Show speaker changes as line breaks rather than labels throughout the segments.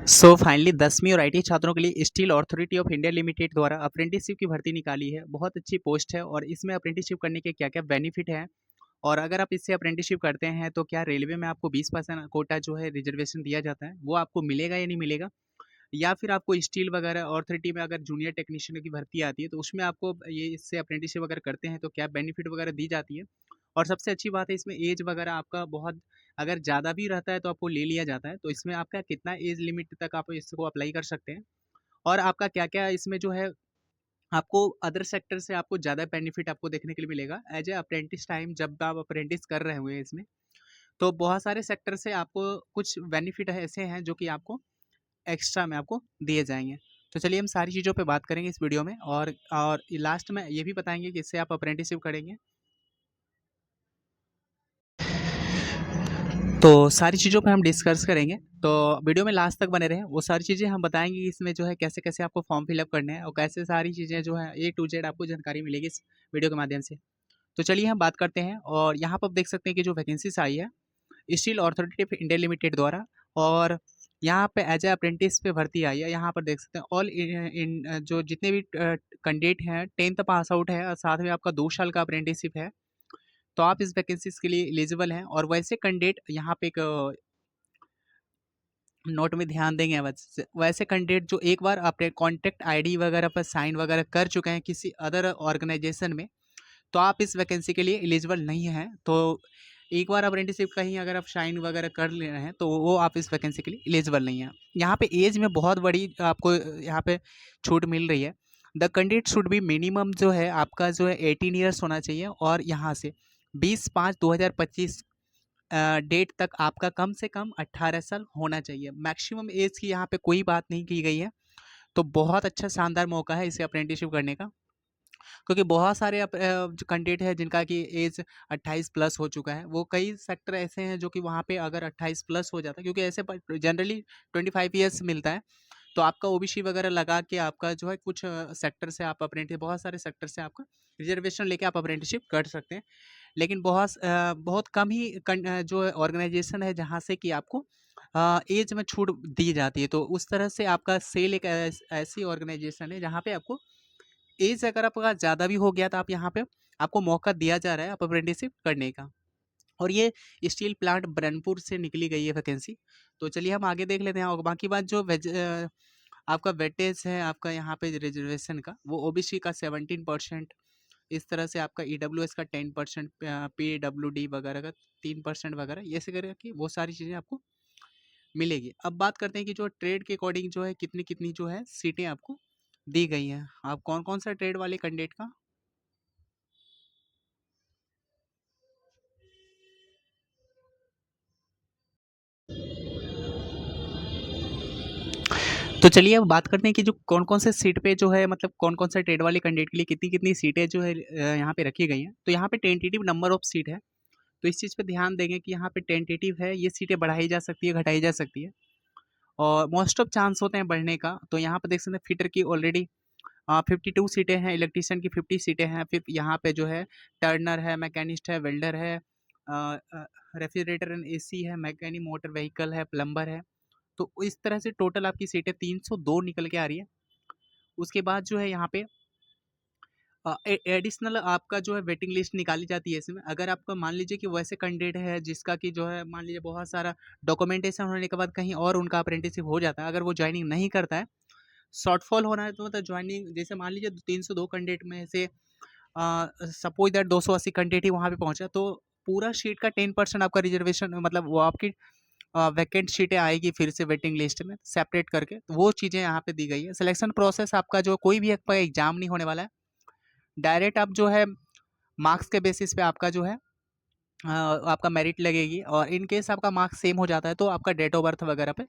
So finally 10वीं और IT छात्रों के लिए steel authority of India limited द्वारा अप्रेंटिसशिप की भर्ती निकाली है। बहुत अच्छी पोस्ट है और इसमें अप्रेंटिसशिप करने के क्या क्या बेनिफिट हैं और अगर आप इससे अप्रेंटिसशिप करते हैं तो क्या रेलवे में आपको 20% कोटा जो है रिजर्वेशन दिया जाता है, वो आपको मिलेगा या नहीं मिलेगा, या फिर आपको स्टील वगैरह अथॉरिटी में अगर जूनियर टेक्नीशियन की भर्ती आती है तो उसमें आपको ये इससे अप्रेंटिसशिप वगैरह करते हैं तो क्या बेनिफिट वगैरह दी जाती है। और सबसे अच्छी बात है इसमें एज वगैरह आपका बहुत अगर ज़्यादा भी रहता है तो आपको ले लिया जाता है, तो इसमें आपका कितना एज लिमिट तक आप इसको अप्लाई कर सकते हैं और आपका क्या क्या इसमें जो है आपको अदर सेक्टर से आपको ज़्यादा बेनिफिट आपको देखने के लिए मिलेगा एज ए अप्रेंटिस टाइम। जब आप अप्रेंटिस कर रहे हुए हैं इसमें तो बहुत सारे सेक्टर से आपको कुछ बेनिफिट ऐसे हैं जो कि आपको एक्स्ट्रा में आपको दिए जाएंगे। तो चलिए हम सारी चीज़ों पे बात करेंगे इस वीडियो में और लास्ट में ये भी बताएंगे कि इससे आप अप्रेंटिसशिप करेंगे तो सारी चीज़ों पे हम डिस्कस करेंगे। तो वीडियो में लास्ट तक बने रहें, वो सारी चीज़ें हम बताएंगे कि इसमें जो है कैसे कैसे आपको फॉर्म फिलअप करने हैं और कैसे सारी चीज़ें जो है ए टू जेड आपको जानकारी मिलेगी इस वीडियो के माध्यम से। तो चलिए हम बात करते हैं और यहाँ पर आप देख सकते हैं कि जो वैकेंसीज आई है steel authority of India limited द्वारा, और यहाँ पे एज ए अप्रेंटिस पे भर्ती आई है। यहाँ पर देख सकते हैं ऑल इन जो जितने भी कैंडिडेट हैं 10th पास आउट है और साथ में आपका 2 साल का अप्रेंटिसशिप है, तो आप इस वैकेंसीज के लिए एलिजिबल हैं। और वैसे कैंडिडेट यहाँ पे एक नोट में ध्यान देंगे, वैसे कैंडिडेट जो एक बार अपने कॉन्टैक्ट आईडी वगैरह पर साइन वगैरह कर चुके हैं किसी अदर ऑर्गेनाइजेशन में, तो आप इस वैकेंसी के लिए एलिजिबल नहीं हैं। तो एक बार अप्रेंटिसशिप कहीं अगर आप साइन वगैरह कर ले रहे हैं तो वो आप इस वैकेंसी के लिए एलिजिबल नहीं है। यहाँ पे एज में बहुत बड़ी आपको यहाँ पे छूट मिल रही है। The candidate should be minimum जो है आपका जो है 18 ईयर्स होना चाहिए और यहाँ से 20/5/2025 डेट तक आपका कम से कम 18 साल होना चाहिए। मैक्सिमम एज की यहाँ पे कोई बात नहीं की गई है। तो बहुत अच्छा शानदार मौका है इसे अप्रेंटिसशिप करने का, क्योंकि बहुत सारे जो कैंडिडेट है जिनका कि एज 28 प्लस हो चुका है, वो कई सेक्टर ऐसे हैं जो कि वहाँ पे अगर 28 प्लस हो जाता है, क्योंकि ऐसे जनरली 25 ईयर्स मिलता है, तो आपका ओबीसी वगैरह लगा के आपका जो है कुछ सेक्टर से आप अप्रेंटिस बहुत सारे सेक्टर से आपका रिजर्वेशन लेके आप अप्रेंटिसशिप कर सकते हैं। लेकिन बहुत कम ही जो ऑर्गेनाइजेशन है जहाँ से कि आपको एज में छूट दी जाती है। तो उस तरह से आपका सेल एक ऐसी ऑर्गेनाइजेशन है जहाँ पे आपको एज अगर आपका ज़्यादा भी हो गया तो आप यहाँ पे आपको मौका दिया जा रहा है आप अप्रेंटिसशिप करने का। और ये स्टील प्लांट ब्रह्मपुर से निकली गई है वैकेंसी। तो चलिए हम आगे देख लेते हैं और बाकी बात जो आपका वेटेज है आपका यहाँ पे रिजर्वेशन का, वो ओबीसी का 17%, इस तरह से आपका ईडब्ल्यूएस का 10%, पीडब्ल्यूडी वगैरह का 3% वगैरह, ये से करके कि वो सारी चीज़ें आपको मिलेगी। अब बात करते हैं कि जो ट्रेड के अकॉर्डिंग जो है कितनी कितनी जो है सीटें आपको दी गई हैं। आप कौन कौन सा ट्रेड वाले कैंडिडेट का। तो चलिए अब बात करते हैं कि जो कौन कौन से सीट पे जो है मतलब कौन कौन से ट्रेड वाले कैंडिडेट के लिए कितनी कितनी सीटें जो है यहाँ पे रखी गई हैं। तो यहाँ पे टेंटेटिव नंबर ऑफ सीट है, तो इस चीज़ पे ध्यान देंगे कि यहाँ पे टेंटेटिव है, ये सीटें बढ़ाई जा सकती है घटाई जा सकती है और मोस्ट ऑफ चांस होते हैं बढ़ने का। तो यहाँ पे देख सकते हैं फिटर की ऑलरेडी 52 सीटें हैं, इलेक्ट्रीशियन की 50 सीटें हैं, फिर यहाँ पे जो है टर्नर है, मैकेनिस्ट है, वेल्डर है, रेफ्रिजरेटर एंड एसी है, मैकेनिक मोटर व्हीकल है, प्लम्बर है। तो इस तरह से टोटल आपकी सीटें 302 निकल के आ रही है। उसके बाद जो है यहाँ पे एडिशनल आपका जो है वेटिंग लिस्ट निकाली जाती है इसमें। अगर आपका मान लीजिए कि वैसे कैंडिडेट है जिसका कि जो है मान लीजिए बहुत सारा डॉक्यूमेंटेशन होने के बाद कहीं और उनका अप्रेंटिसशिप हो जाता है, अगर वो ज्वाइनिंग नहीं करता है, शॉर्टफॉल होना है, तो मतलब ज्वाइनिंग जैसे मान लीजिए 302 कैंडिडेट में से सपोज दैट 280 कैंडिडेट ही वहाँ पे पहुँचा, तो पूरा सीट का 10% आपका रिजर्वेशन मतलब वो आपकी वैकेंट सीटें आएगी फिर से वेटिंग लिस्ट में सेपरेट करके, तो वो चीज़ें यहाँ पे दी गई है। सिलेक्शन प्रोसेस आपका जो कोई भी आपका एग्जाम नहीं होने वाला है, डायरेक्ट आप जो है मार्क्स के बेसिस पे आपका जो है आपका मेरिट लगेगी, और इन केस आपका मार्क्स सेम हो जाता है तो आपका डेट ऑफ बर्थ वगैरह पे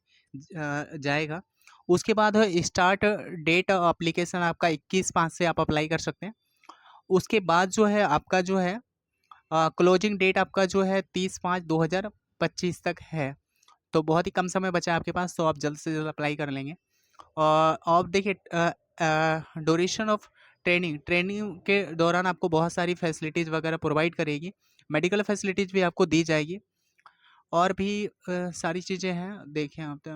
जाएगा। उसके बाद है स्टार्ट डेट अप्लीकेशन आपका 21/5 से आप अप्लाई कर सकते हैं। उसके बाद जो है आपका जो है क्लोजिंग डेट आपका जो है 30/5/2025 तक है। तो बहुत ही कम समय बचा है आपके पास, तो आप जल्द से जल्द अप्लाई कर लेंगे। और देखिए ड्यूरेशन ऑफ ट्रेनिंग, ट्रेनिंग के दौरान आपको बहुत सारी फैसिलिटीज़ वगैरह प्रोवाइड करेगी, मेडिकल फैसिलिटीज़ भी आपको दी जाएगी और भी सारी चीज़ें हैं। देखें आप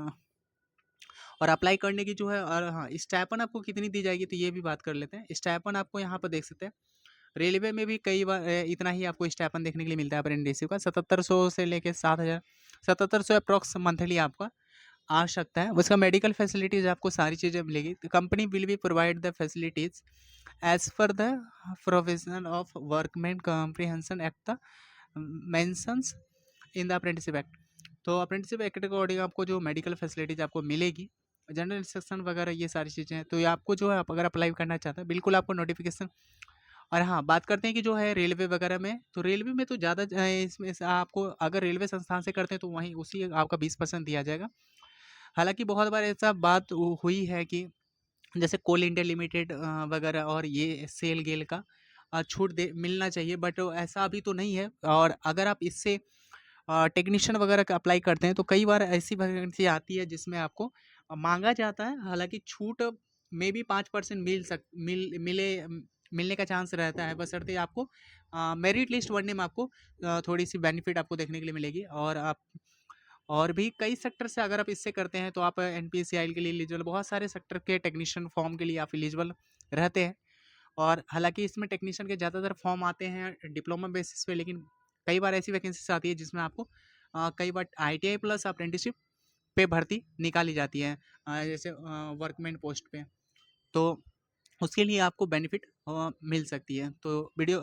और अप्लाई करने की जो है, और हाँ, स्टाइपेंड आपको कितनी दी जाएगी तो ये भी बात कर लेते हैं। स्टाइपेंड आपको यहाँ पर देख सकते हैं, रेलवे में भी कई बार इतना ही आपको स्टाइपेंड देखने के लिए मिलता है अप्रेंटिसशिप का, 7700 से लेके 7000, 7700 अप्रॉक्स मंथली आपका आ सकता है। उसका मेडिकल फैसिलिटीज़ आपको सारी चीज़ें मिलेगी। The company will be provide the facilities as per the provision of workman comprehension act the mentions in the apprenticeship act. तो अप्रेंटिसशिप एक्ट के अकॉर्डिंग आपको जो मेडिकल फैसिलिटीज़ आपको मिलेगी, जनरल इंस्ट्रक्शन वगैरह ये सारी चीज़ें हैं। तो ये आपको जो है, आप अगर अप्लाई करना चाहते हैं, बिल्कुल आपको नोटिफिकेशन। और हाँ, बात करते हैं कि जो है रेलवे वगैरह में, तो रेलवे में तो ज़्यादा इसमें से आपको अगर रेलवे संस्थान से करते हैं तो वहीं उसी आपका 20% दिया जाएगा। हालाँकि बहुत बार ऐसा बात हुई है कि जैसे कोल इंडिया लिमिटेड वगैरह और ये सेल गेल का छूट दे मिलना चाहिए, बट ऐसा अभी तो नहीं है। और अगर आप इससे टेक्नीशियन वगैरह का अप्लाई करते हैं तो कई बार ऐसी वैकेंसी आती है जिसमें आपको मांगा जाता है, हालांकि छूट में भी 5% मिलने का चांस रहता है, बशर्ते आपको मेरिट लिस्ट बनने में आपको थोड़ी सी बेनिफिट आपको देखने के लिए मिलेगी। और आप और भी कई सेक्टर से अगर आप इससे करते हैं तो आप एनपीसीआई के लिए एलिजिबल, बहुत सारे सेक्टर के टेक्नीशियन फॉर्म के लिए आप एलिजिबल रहते हैं। और हालांकि इसमें टेक्नीशियन के ज़्यादातर फॉर्म आते हैं डिप्लोमा बेसिस पे, लेकिन कई बार ऐसी वैकेंसीज आती है जिसमें आपको कई बार आईटीआई प्लस अप्रेंटिसशिप पे भर्ती निकाली जाती है, जैसे वर्कमैन पोस्ट पे। तो उसके लिए आपको बेनिफिट मिल सकती है। तो वीडियो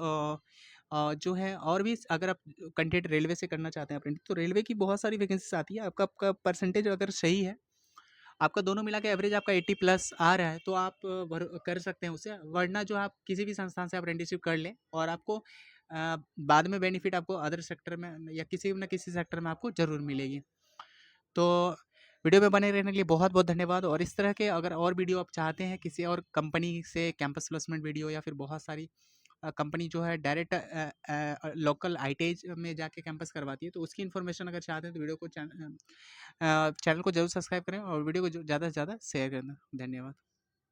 जो है, और भी अगर आप कंटेंट रेलवे से करना चाहते हैं अप्रेंटिस, तो रेलवे की बहुत सारी वैकेंसीज आती है। आपका आपका परसेंटेज अगर सही है, आपका दोनों मिला के एवरेज आपका 80 प्लस आ रहा है, तो आप कर सकते हैं उससे। वरना जो आप किसी भी संस्थान से अप्रेंटिसशिप कर लें और आपको बाद में बेनिफिट आपको अदर सेक्टर में या किसी न किसी सेक्टर में आपको ज़रूर मिलेगी। तो वीडियो में बने रहने के लिए बहुत बहुत धन्यवाद। और इस तरह के अगर और वीडियो आप चाहते हैं किसी और कंपनी से कैंपस प्लेसमेंट वीडियो, या फिर बहुत सारी कंपनी जो है डायरेक्ट लोकल आईटीआई में जाके कैंपस करवाती है, तो उसकी इन्फॉर्मेशन अगर चाहते हैं तो वीडियो को चैनल को जरूर सब्सक्राइब करें और वीडियो को ज़्यादा से ज़्यादा शेयर करना। धन्यवाद।